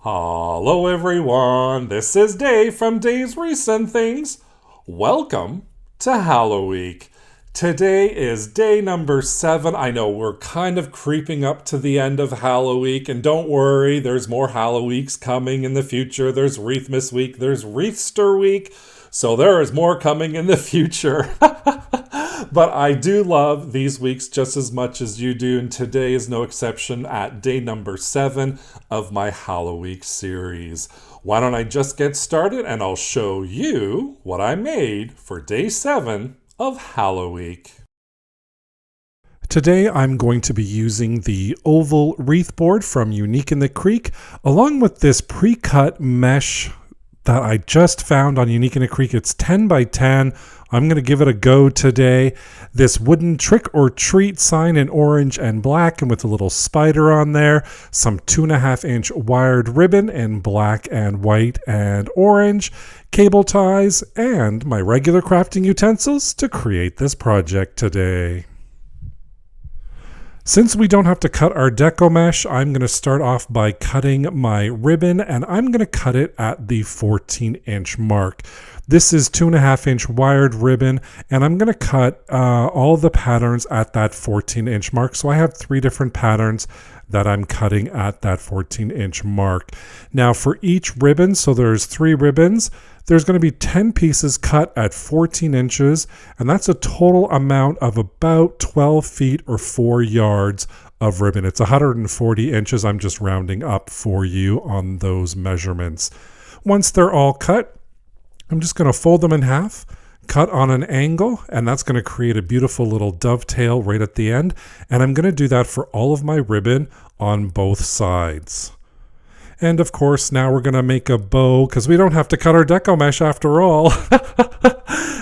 Hello everyone, this is Dave from Dave's Wreaths and Things. Welcome to Halloweek. Today is day number 7. I know we're kind of creeping up to the end of Halloweek, and don't worry, there's more Halloweeks coming in the future. There's Wreathmas week, there's Wreathster week, so there is more coming in the future. But I do love these weeks just as much as you do, and today is no exception at day number 7 of my Halloweek series. Why don't I just get started and I'll show you what I made for day 7 of Halloweek. Today I'm going to be using the oval wreath board from Unique in the Creek, along with this pre-cut mesh that I just found on Unique in the Creek. It's 10 by 10. I'm going to give it a go today. This wooden trick or treat sign in orange and black and with a little spider on there. Some 2.5-inch wired ribbon in black and white and orange. Cable ties and my regular crafting utensils to create this project today. Since we don't have to cut our deco mesh, I'm going to start off by cutting my ribbon, and I'm going to cut it at the 14-inch mark. This is 2.5-inch wired ribbon, and I'm going to cut all the patterns at that 14-inch mark. So I have 3 different patterns that I'm cutting at that 14-inch mark. Now for each ribbon, so there's 3 ribbons, there's going to be 10 pieces cut at 14 inches, and that's a total amount of about 12 feet or 4 yards of ribbon. It's 140 inches. I'm just rounding up for you on those measurements. Once they're all cut, I'm just going to fold them in half, cut on an angle, and that's going to create a beautiful little dovetail right at the end. And I'm going to do that for all of my ribbon on both sides. And of course, now we're going to make a bow because we don't have to cut our deco mesh after all.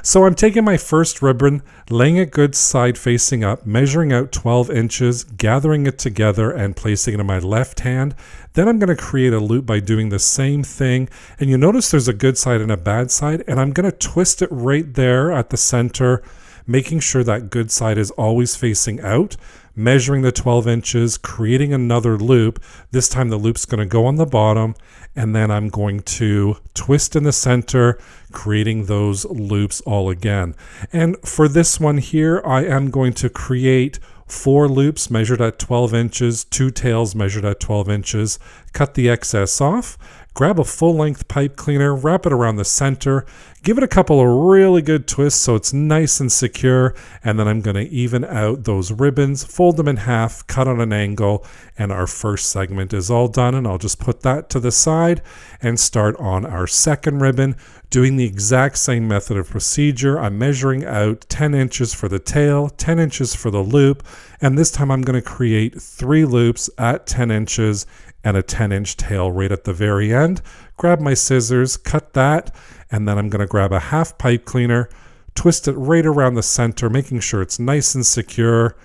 So I'm taking my first ribbon, laying it good side facing up, measuring out 12 inches, gathering it together and placing it in my left hand. Then I'm going to create a loop by doing the same thing. And you notice there's a good side and a bad side, and I'm going to twist it right there at the center, making sure that good side is always facing out, measuring the 12 inches, creating another loop. This time the loop's going to go on the bottom, and then I'm going to twist in the center, creating those loops all again. And for this one here, I am going to create 4 loops measured at 12 inches, 2 tails measured at 12 inches, cut the excess off, grab a full-length pipe cleaner, wrap it around the center, give it a couple of really good twists so it's nice and secure, and then I'm going to even out those ribbons, fold them in half, cut on an angle, and our first segment is all done. And I'll just put that to the side and start on our second ribbon, doing the exact same method of procedure. I'm measuring out 10 inches for the tail, 10 inches for the loop, and this time I'm going to create 3 loops at 10 inches and a 10-inch tail right at the very end. Grab my scissors, cut that, and then I'm going to grab a half pipe cleaner, twist it right around the center, making sure it's nice and secure.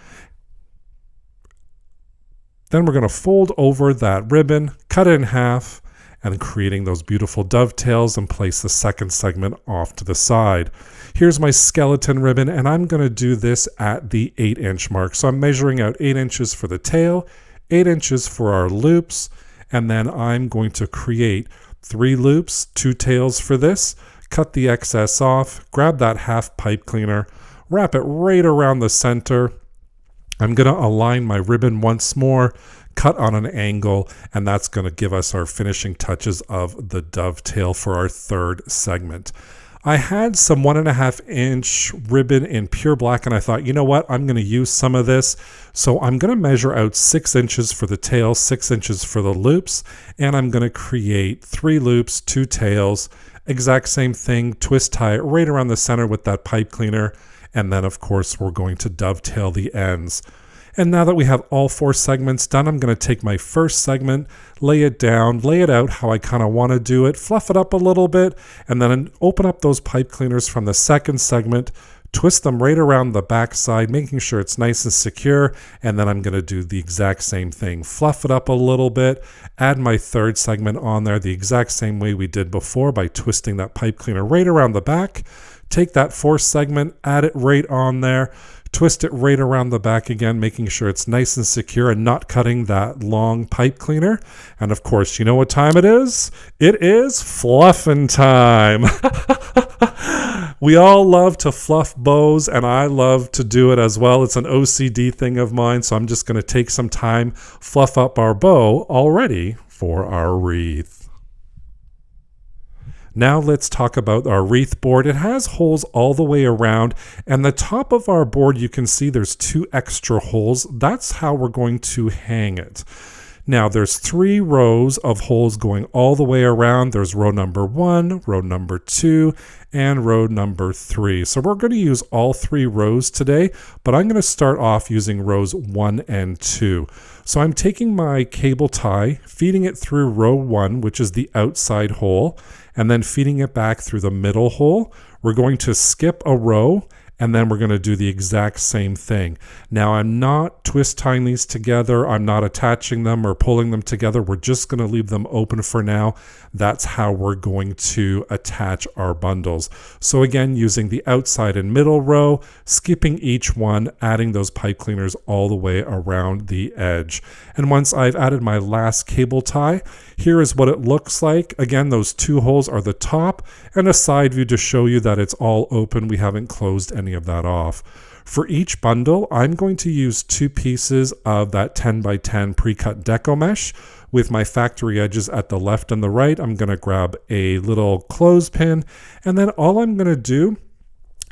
Then we're going to fold over that ribbon, cut it in half, and creating those beautiful dovetails and place the second segment off to the side. Here's my skeleton ribbon, and I'm going to do this at the 8-inch mark. So I'm measuring out 8 inches for the tail, 8 inches for our loops, and then I'm going to create 3 loops, 2 tails for this, cut the excess off, grab that half pipe cleaner, wrap it right around the center. I'm going to align my ribbon once more, cut on an angle, and that's going to give us our finishing touches of the dovetail for our third segment. I had some 1.5-inch ribbon in pure black, and I thought, you know what, I'm going to use some of this. So I'm going to measure out 6 inches for the tail, 6 inches for the loops, and I'm going to create 3 loops, 2 tails, exact same thing, twist tie it right around the center with that pipe cleaner, and then of course we're going to dovetail the ends. And now that we have all 4 segments done, I'm going to take my first segment, lay it down, lay it out how I kind of want to do it, fluff it up a little bit, and then open up those pipe cleaners from the second segment, twist them right around the back side, making sure it's nice and secure, and then I'm going to do the exact same thing. Fluff it up a little bit, add my third segment on there the exact same way we did before by twisting that pipe cleaner right around the back. Take that fourth segment, add it right on there, twist it right around the back again, making sure it's nice and secure and not cutting that long pipe cleaner. And of course, you know what time it is? It is fluffing time. We all love to fluff bows, and I love to do it as well. It's an OCD thing of mine, so I'm just going to take some time, fluff up our bow, all ready for our wreath. Now let's talk about our wreath board. It has holes all the way around, and the top of our board, you can see there's 2 extra holes. That's how we're going to hang it. Now there's 3 rows of holes going all the way around. There's row number 1, row number 2, and row number 3. So we're going to use all 3 rows today, but I'm going to start off using rows 1 and 2. So I'm taking my cable tie, feeding it through row 1, which is the outside hole, and then feeding it back through the middle hole. We're going to skip a row, and then we're going to do the exact same thing. Now I'm not twist tying these together. I'm not attaching them or pulling them together. We're just going to leave them open for now. That's how we're going to attach our bundles. So again, using the outside and middle row, skipping each one, adding those pipe cleaners all the way around the edge. And once I've added my last cable tie, here is what it looks like. Again, those 2 holes are the top, and a side view to show you that it's all open. We haven't closed any of that off. For each bundle, I'm going to use 2 pieces of that 10 by 10 pre-cut deco mesh. With my factory edges at the left and the right, I'm going to grab a little clothespin, and then all I'm going to do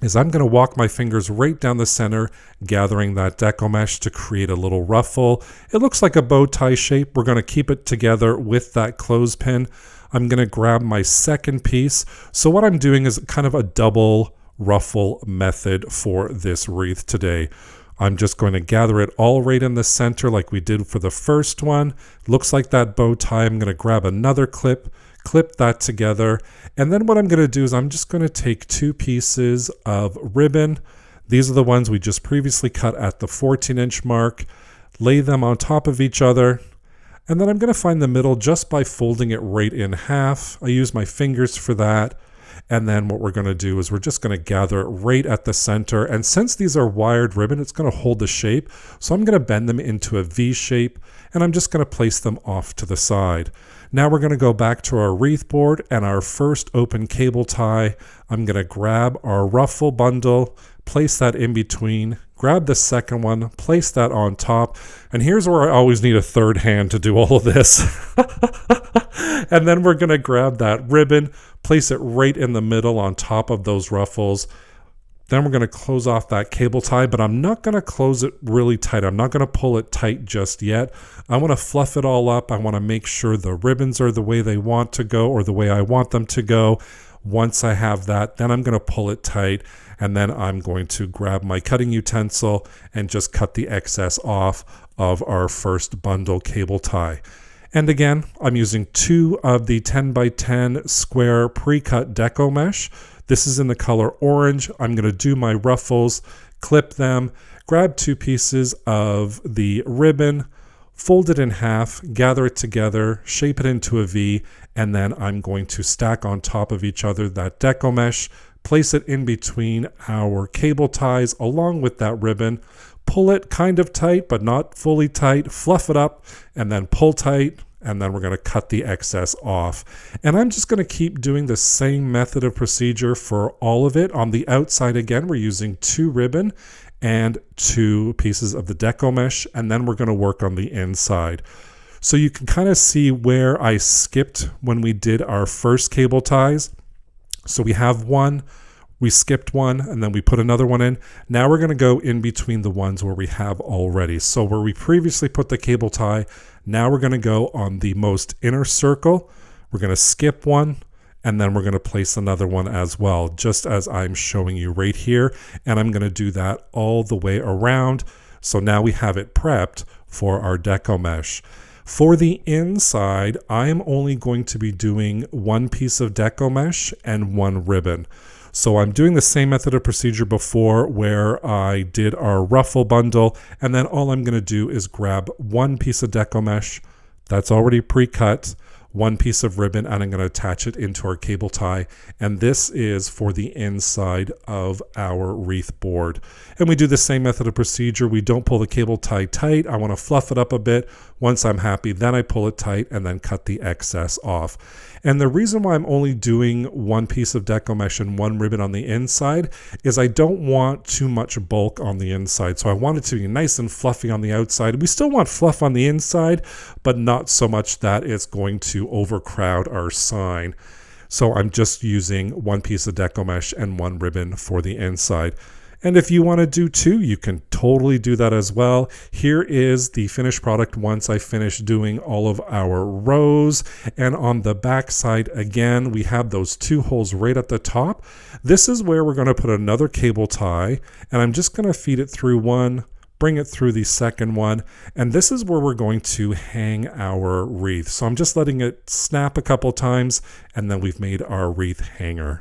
is I'm going to walk my fingers right down the center, gathering that deco mesh to create a little ruffle. It looks like a bow tie shape. We're going to keep it together with that clothespin. I'm going to grab my second piece. So what I'm doing is kind of a double ruffle method for this wreath today. I'm just going to gather it all right in the center like we did for the first one. Looks like that bow tie. I'm going to grab another clip that together, and then what I'm going to do is I'm just going to take 2 pieces of ribbon. These are the ones we just previously cut at the 14-inch mark, lay them on top of each other, and then I'm going to find the middle just by folding it right in half. I use my fingers for that. And then what we're going to do is we're just going to gather it right at the center. And since these are wired ribbon, it's going to hold the shape. So I'm going to bend them into a V shape, and I'm just going to place them off to the side. Now we're going to go back to our wreath board and our first open cable tie. I'm going to grab our ruffle bundle, place that in between, grab the second one, place that on top. And here's where I always need a third hand to do all of this. And then we're going to grab that ribbon, place it right in the middle on top of those ruffles. Then we're going to close off that cable tie, but I'm not going to close it really tight. I'm not going to pull it tight just yet. I want to fluff it all up. I want to make sure the ribbons are the way they want to go, or the way I want them to go. Once I have that, then I'm going to pull it tight, and then I'm going to grab my cutting utensil and just cut the excess off of our first bundle cable tie. And again, I'm using 2 of the 10 by 10 square pre-cut deco mesh. This is in the color orange. I'm going to do my ruffles, clip them, grab 2 pieces of the ribbon, fold it in half, gather it together, shape it into a V, and then I'm going to stack on top of each other that deco mesh, place it in between our cable ties along with that ribbon, pull it kind of tight but not fully tight, fluff it up, and then pull tight, and then we're going to cut the excess off. And I'm just going to keep doing the same method of procedure for all of it. On the outside, again, we're using 2 ribbon and 2 pieces of the deco mesh, and then we're going to work on the inside. So you can kind of see where I skipped when we did our first cable ties. So we have one, we skipped one, and then we put another one in. Now we're going to go in between the ones where we have already. So where we previously put the cable tie, now we're going to go on the most inner circle. We're going to skip one, and then we're going to place another one as well, just as I'm showing you right here. And I'm going to do that all the way around. So now we have it prepped for our deco mesh. For the inside, I'm only going to be doing 1 piece of deco mesh and 1 ribbon. So I'm doing the same method of procedure before where I did our ruffle bundle, and then all I'm going to do is grab 1 piece of deco mesh that's already pre-cut, one piece of ribbon, and I'm going to attach it into our cable tie. And this is for the inside of our wreath board. And we do the same method of procedure. We don't pull the cable tie tight. I want to fluff it up a bit. Once I'm happy, then I pull it tight and then cut the excess off. And the reason why I'm only doing one piece of deco mesh and one ribbon on the inside is I don't want too much bulk on the inside. So I want it to be nice and fluffy on the outside. We still want fluff on the inside, but not so much that it's going to overcrowd our sign. So I'm just using one piece of deco mesh and one ribbon for the inside. And if you want to do two, you can totally do that as well. Here is the finished product once I finish doing all of our rows. And on the back side, again, we have those two holes right at the top. This is where we're going to put another cable tie, and I'm just going to feed it through one, bring it through the second one, and this is where we're going to hang our wreath. So I'm just letting it snap a couple times, and then we've made our wreath hanger.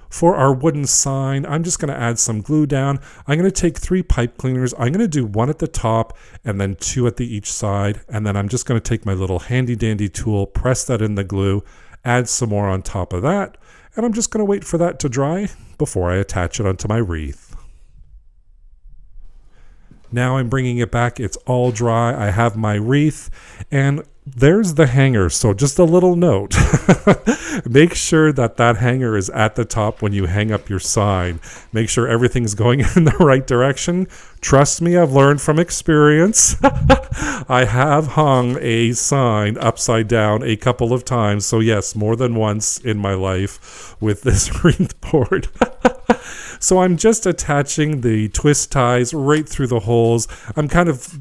For our wooden sign, I'm just going to add some glue down. I'm going to take 3 pipe cleaners. I'm going to do 1 at the top and then 2 at the each side. And then I'm just going to take my little handy dandy tool, press that in the glue, add some more on top of that. And I'm just going to wait for that to dry before I attach it onto my wreath. Now I'm bringing it back. It's all dry. I have my wreath, and there's the hanger. So just a little note. Make sure that that hanger is at the top when you hang up your sign. Make sure everything's going in the right direction. Trust me, I've learned from experience. I have hung a sign upside down a couple of times. So yes, more than once in my life with this wreath board. So I'm just attaching the twist ties right through the holes. I'm kind of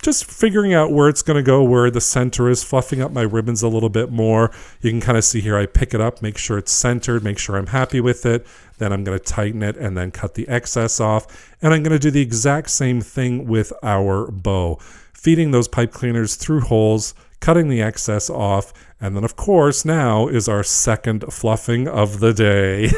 just figuring out where it's going to go, where the center is, fluffing up my ribbons a little bit more. You can kind of see here, I pick it up, make sure it's centered, make sure I'm happy with it. Then I'm going to tighten it and then cut the excess off. And I'm going to do the exact same thing with our bow, feeding those pipe cleaners through holes, cutting the excess off. And then, of course, now is our second fluffing of the day.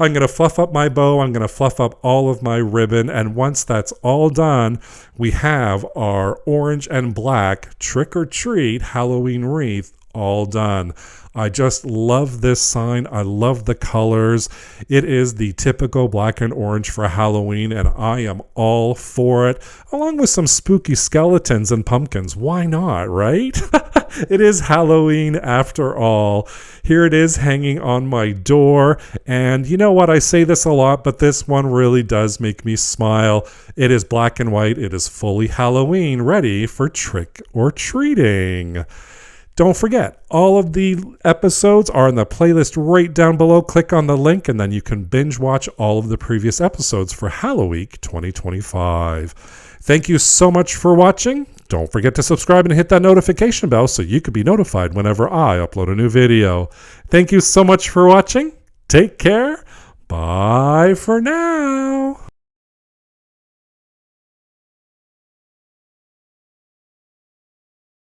I'm going to fluff up my bow. I'm going to fluff up all of my ribbon. And once that's all done, we have our orange and black trick or treat Halloween wreath all done. I just love this sign. I love the colors. It is the typical black and orange for Halloween, and I am all for it, along with some spooky skeletons and pumpkins. Why not, right? It is Halloween after all. Here it is hanging on my door, and you know what? I say this a lot, but this one really does make me smile. It is black and white. It is fully Halloween, ready for trick or treating. Don't forget, all of the episodes are in the playlist right down below. Click on the link and then you can binge watch all of the previous episodes for Halloweek 2025. Thank you so much for watching. Don't forget to subscribe and hit that notification bell so you can be notified whenever I upload a new video. Thank you so much for watching. Take care. Bye for now.